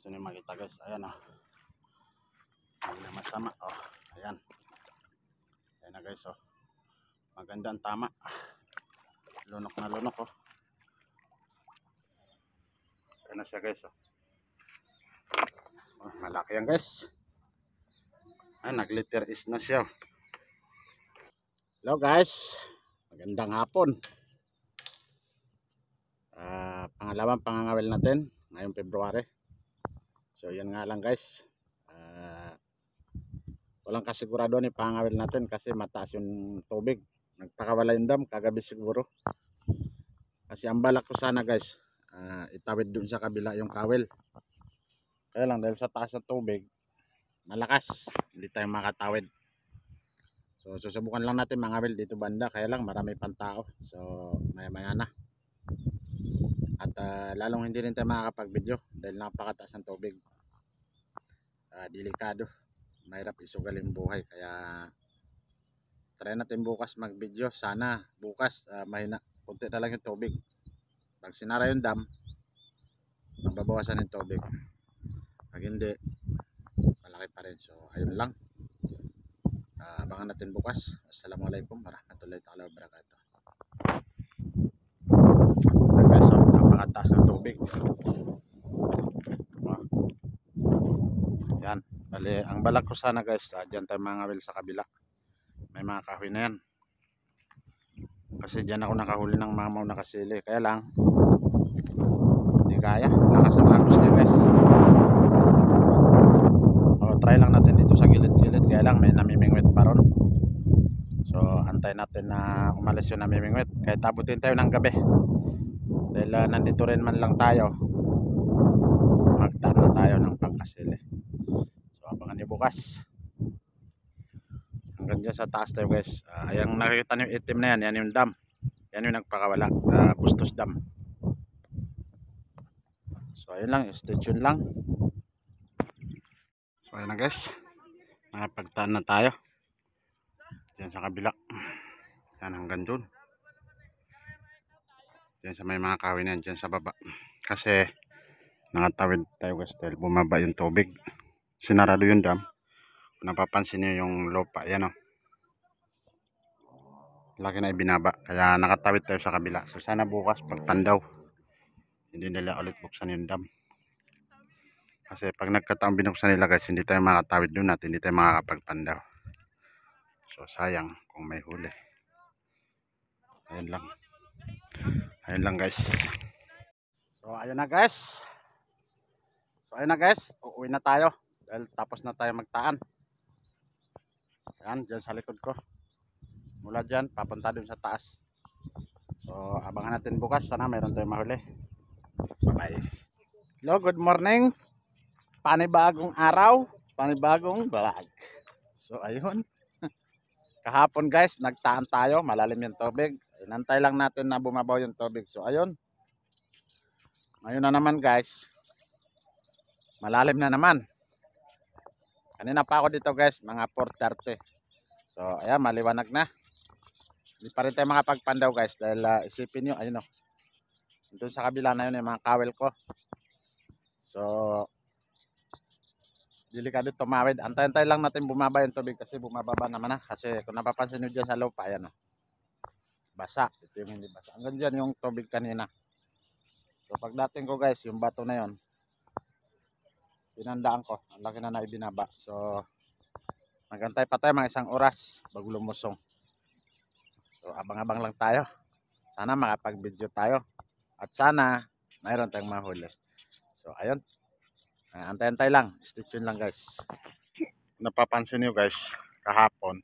gusto niyo makita guys, ayan oh. Hindi na masama oh. Ayan. Ayan na guys oh. Magandang tama. Lunok na lunok oh. Ayan na siya guys oh. Oh, malaki yan guys. Ah, naglitter is na siya. Hello guys. Magandang hapon. Pangalawang pangangawil natin ngayong February. So yan nga lang guys. Walang kasigurado ni pangawil natin kasi mataas yung tubig. Nagpakawala yung dam kagabi siguro. Kasi ang balak ko sana guys, itawid dun sa kabila yung kawil. Kaya lang dahil sa taas ng tubig, malakas, hindi tayo makatawid. So susubukan lang natin mangawil dito banda, kaya lang marami pang tao. So maya maya na. At lalong hindi rin tayo makakapag-video dahil napakataas ng tubig. Delikado. Mahirap isugal yung buhay, kaya try natin bukas mag-video. Sana bukas mahina, kunti na lang yung tubig. Pag sinara yung dam, mababawasan yung tubig. Pag hindi, malaki pa rin. So ayun lang. Abangan natin bukas. Assalamualaikum warahmatullahi wabarakatuh. So, napakataas ng tubig. Yan. Bali, ang balak ko sana guys, dyan tayo mangawil sa kabila. May mga kahoy na yan. Kasi dyan ako nakahuli ng mamaw na kasili. Kaya lang, hindi kaya. Lakas ng agos niya guys. So, try lang natin dito sa gilid-gilid. Kaya lang, may namimingwit pa ron. So, antay natin na umalis yung namimingwit. Kahit abutin tayo ng gabi. Dahil nandito rin man lang tayo, magtaan na tayo ng pangkasili. So, abangan niyo bukas. Hanggang dyan sa taas tayo guys. Ayang nakikita niyo itim na yan, yan yung dam. Yan yung nagpakawala, Bustos Dam. So ayun lang, stay tuned lang. So ayun na guys, nakapagtaan na tayo dyan sa kabila. Yan hanggang dun. Dyan sa may mga kahoy na yan, dyan sa baba. Kasi nakatawid tayo guys dahil bumaba yung tubig. Sinarado yung dam. Kung napapansin nyo yung lupa, yan o. Laki na ibinaba, kaya nakatawid tayo sa kabila. So sana bukas pagpandaw, hindi nila ulit buksan yung dam. Kasi pag nagkataong binuksan nila guys, hindi tayo makatawid doon at hindi tayo makakapagpandaw. So sayang kung may huli. Ayun lang. Ayun lang guys. So ayun na guys. Uuwi na tayo. Dahil tapos na tayo magtaan. Ayan, dyan sa likod ko. Mula dyan, papunta dun sa taas. So abangan natin bukas. Sana mayroon tayong mahuli. Bye bye. Hello, good morning. Panibagong araw, panibagong vlog. So ayun. Kahapon guys, nagtaan tayo, malalim yung tubig. Inantay lang natin na bumabaw yung tubig. So ayun. Ngayon na naman guys, malalim na naman. Kanina pa ako dito guys, mga 4:30. So ayan, maliwanag na. Hindi pa rin tayo makapagpandaw guys dahil isipin nyo, ayun o. Doon sa kabila na yun yung mga kawel ko. So delikado tumawid. Antay-antay lang natin bumaba yung tubig kasi bumababa naman na. Kasi kung napapansin nyo dyan sa lupa, ayan o. Basa. Ito yung hindi basa. Hanggang dyan yung tubig kanina. So pagdating ko guys, yung bato na yon, pinandaan ko. Ang laki na ibinaba. So magantay pa tayo mga 1 oras bago lumusong. So abang-abang lang tayo. Sana makapag-video tayo. At sana mayroon tayong mahuli. So ayun. Antay-antay lang. Stay tuned lang guys. Napapansin nyo guys, kahapon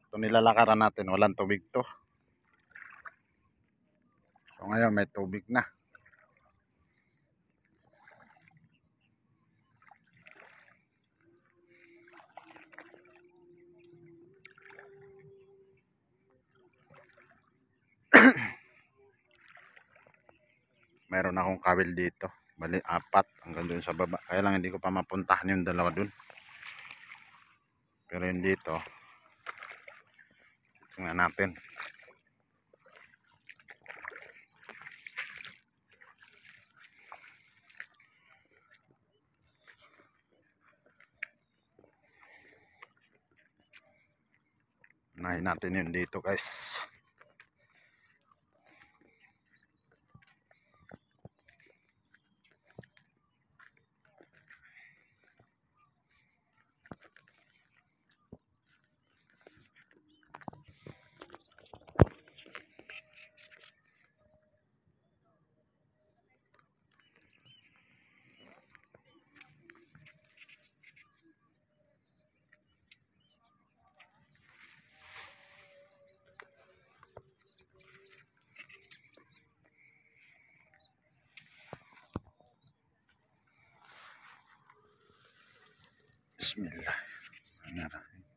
ito nilalakaran natin, walang tubig to. So ngayon may tubig na. Meron akong kawil dito. Bali 4 hanggang doon sa baba. Kaya lang hindi ko pa mapuntahan yung dalawa doon. Pero yung dito, tingnan natin. Unahin natin yun dito guys. Bismillahirrahmanirrahim.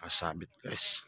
Nakasabit guys.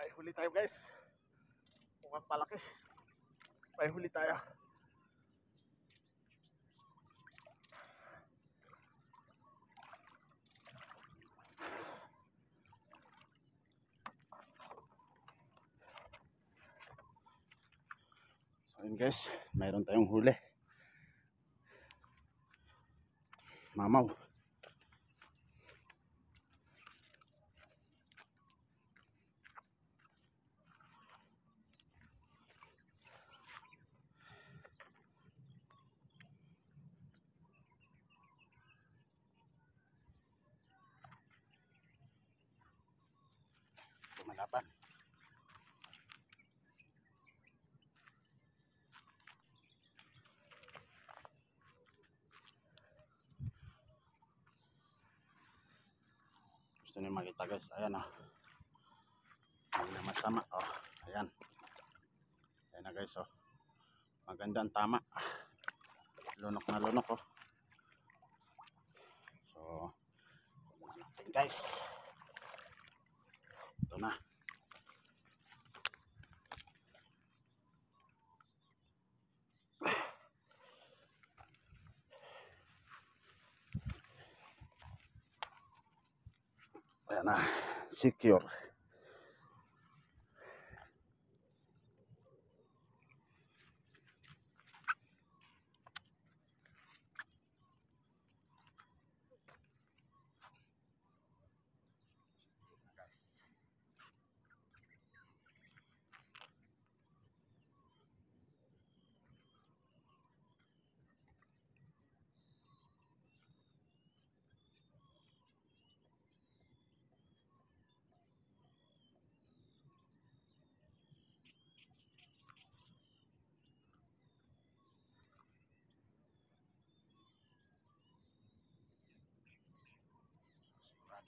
May huli tayo guys. Mukhang palaki. May huli tayo. So yun guys, mayroon tayong huli. Mamaw. Tumalapan. Gusto niyo makita guys, ayan o. Hindi na masama o. Ayan. Ayan na guys o. Magandang tama. Lunok na lunok o. So, natin guys. Ito na. Ayan na. Secure.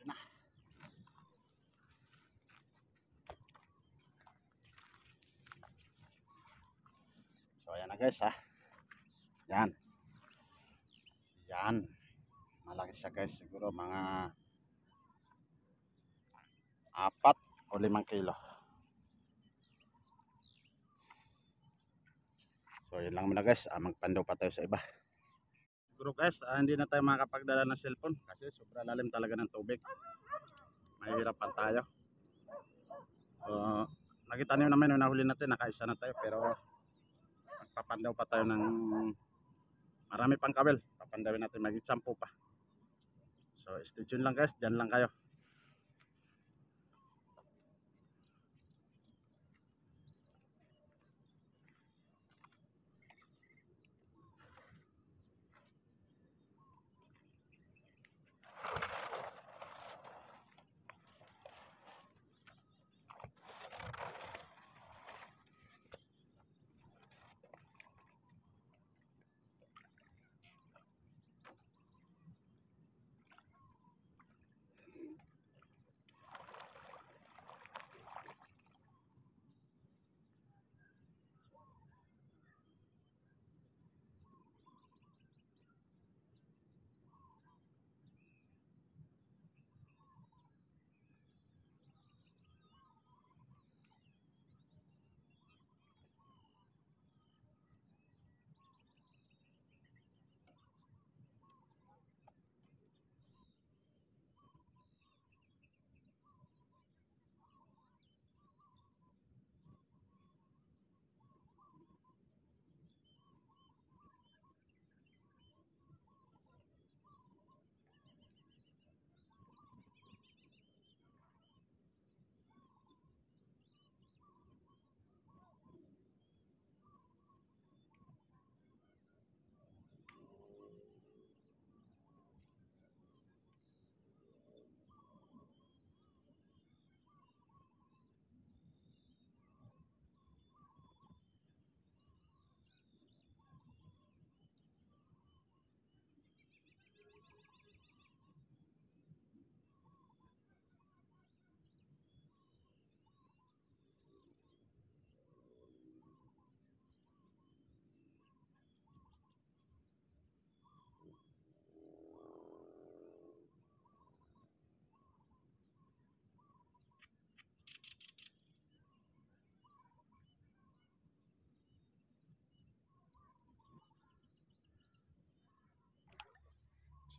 Na. So ayan na guys ha. Yan. Yan. Malaki siya guys. Siguro mga 4 o 5 kilo. So yun lang muna guys. Magpandaw pa tayo sa iba. Siguro guys, hindi na tayo makapagdala ng cellphone kasi sobrang lalim talaga ng tubig. Mahihirapan tayo. Nakita niyo naman yung nahuli natin, nakaisa na tayo pero magpapandaw pa tayo ng marami pang kabel. Papandawin natin magit 10 pa. So stay tuned lang guys, dyan lang kayo.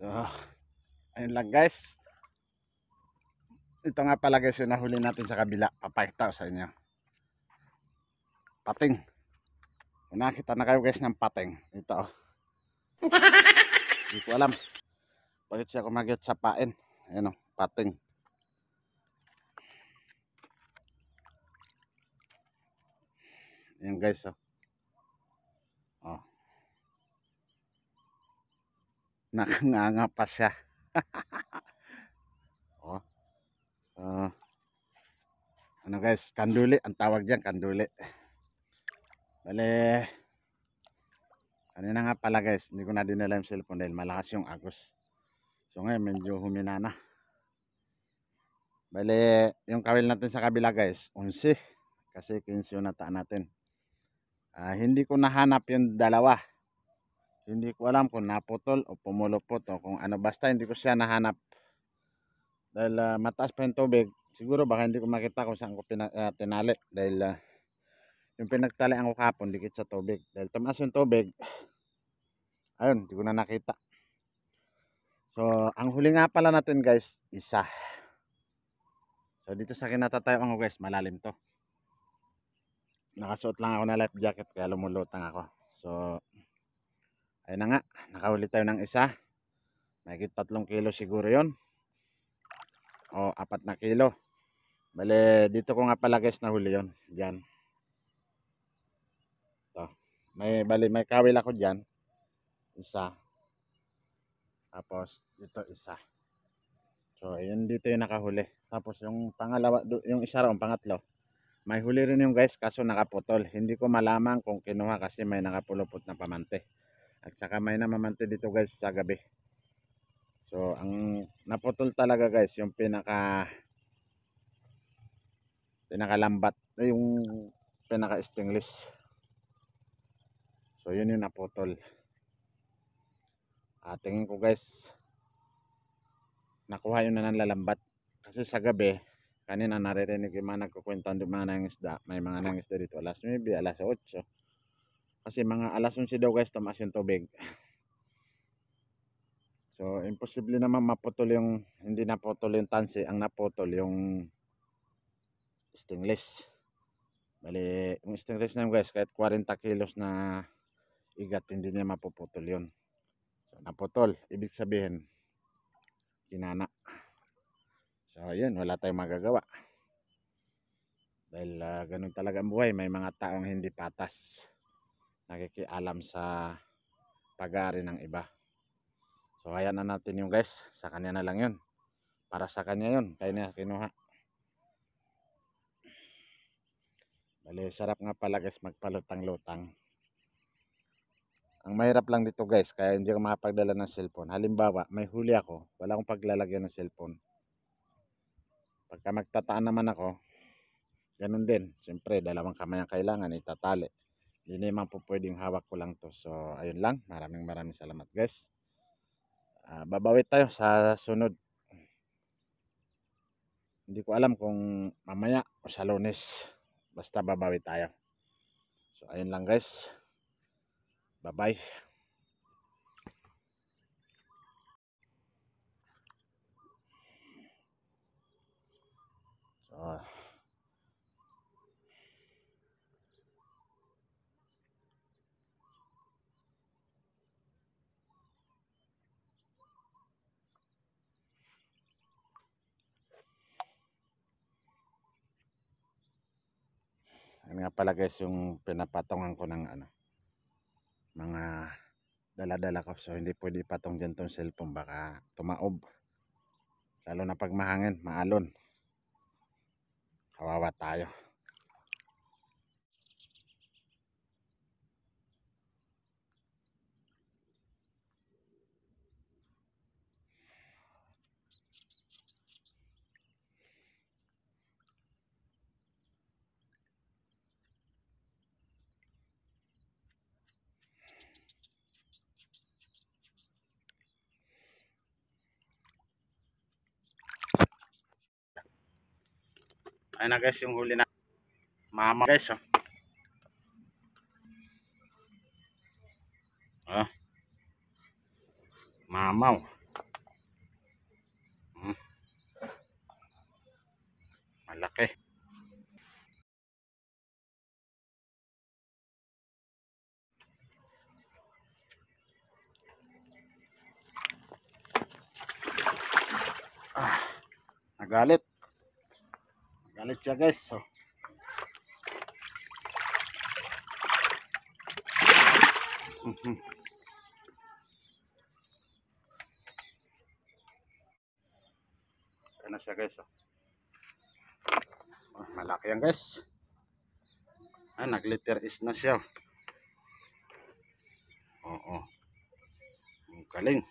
So, ayun lang guys. Ito nga pala guys yung nahuli natin sa kabila. Papakita ko sa inyo. Pating. Kung nakita na kayo guys ng pating. Ito. Hindi ko alam. Bakit siya kumagat sa pain. Ayan o. Pating. Ayan guys o. Oh. Nakanganga pa siya. Oh. Ano guys, kanduli ang tawag diyan, kanduli. Bale, kanina nga pala guys, hindi ko na dinala yung cellphone dahil malakas yung agos. So ngayon medyo humina na. Bale, yung kawil natin sa kabila guys, 11. Kasi 15 yung nataan natin. Hindi ko nahanap yung dalawa. Hindi ko alam kung naputol o pumulupot o kung ano. Basta hindi ko siya nahanap. Dahil mataas pa yung tubig. Siguro baka hindi ko makita kung saan ko tinali. Dahil yung pinagtalian ko kahapon dikit sa tubig. Dahil tumaas yung tubig. Ayun, hindi ko na nakita. So, ang huli nga pala natin guys, isa. So, dito sa kinatatayuan ko guys, malalim to. Nakasuot lang ako na life jacket kaya lumulutang ako. So, ayun na nga, nakahuli tayo ng isa. Mahigit 3 kilo siguro yon o 4 na kilo. Bale, dito ko nga pala guys nahuli yon. Diyan. To. May kawil ako diyan. Isa. Tapos dito isa. So, ayun dito yung nakahuli. Tapos yung pangalawa, yung isa raw, pangatlo. May huli rin yung guys kaso nakaputol. Hindi ko malaman kung kinuha kasi may nakapulupot na pamante. At saka may namamante dito guys sa gabi. So, ang naputol talaga guys yung pinakalambat, yung pinaka stainless. So, yun yung naputol. Tingin ko guys nakuha yun na ng lalambat. Kasi sa gabi kanina naririnig yung mga nagkukwentuhan ng mga nangisda. May mga nangisda dito alas 9, alas 8. Kasi mga alas 11 daw guys tumaas yung tubig. So imposible naman maputol yung, hindi naputol yung tansi. Ang naputol yung stainless. Bali yung stainless na yun guys, kahit 40 kilos na igat hindi niya mapuputol yun. So naputol, ibig sabihin kinana. So yun, wala tayong magagawa. Dahil ganun talaga ang buhay. May mga taong hindi patas, nakikialam sa pag-aari ng iba. So hayaan na natin yung guys, sa kanya na lang yun. Para sa kanya yun, kaya niya kinuha. Bali sarap nga pala guys magpalutang-lutang. Ang mahirap lang dito guys, kaya hindi ako makapagdala ng cellphone. Halimbawa, may huli ako, wala akong paglalagyan ng cellphone. Pagka magtataan naman ako, ganun din. Siyempre, dalawang kamay ang kailangan, itatali. Hindi naman po pwedeng hawak ko lang to. So, ayun lang. Maraming salamat guys. Babawi tayo sa sunod. Hindi ko alam kung mamaya o sa Lunes. Basta babawi tayo. So, ayun lang guys. Bye-bye. So, ayun nga pala guys yung pinapatungan ko ng mga dala-dala ko. So, hindi pwede patong dyan tong cellphone. Baka tumaob. Lalo na pag mahangin, maalon. Kawawa tayo. Ayun na guys yung huli na mama guys. Mamaw. Galit. Galit siya guys. So. Ayan na siya guys. Oh, malaki yan guys. Nag-litter is na siya. Oo. Ang galing.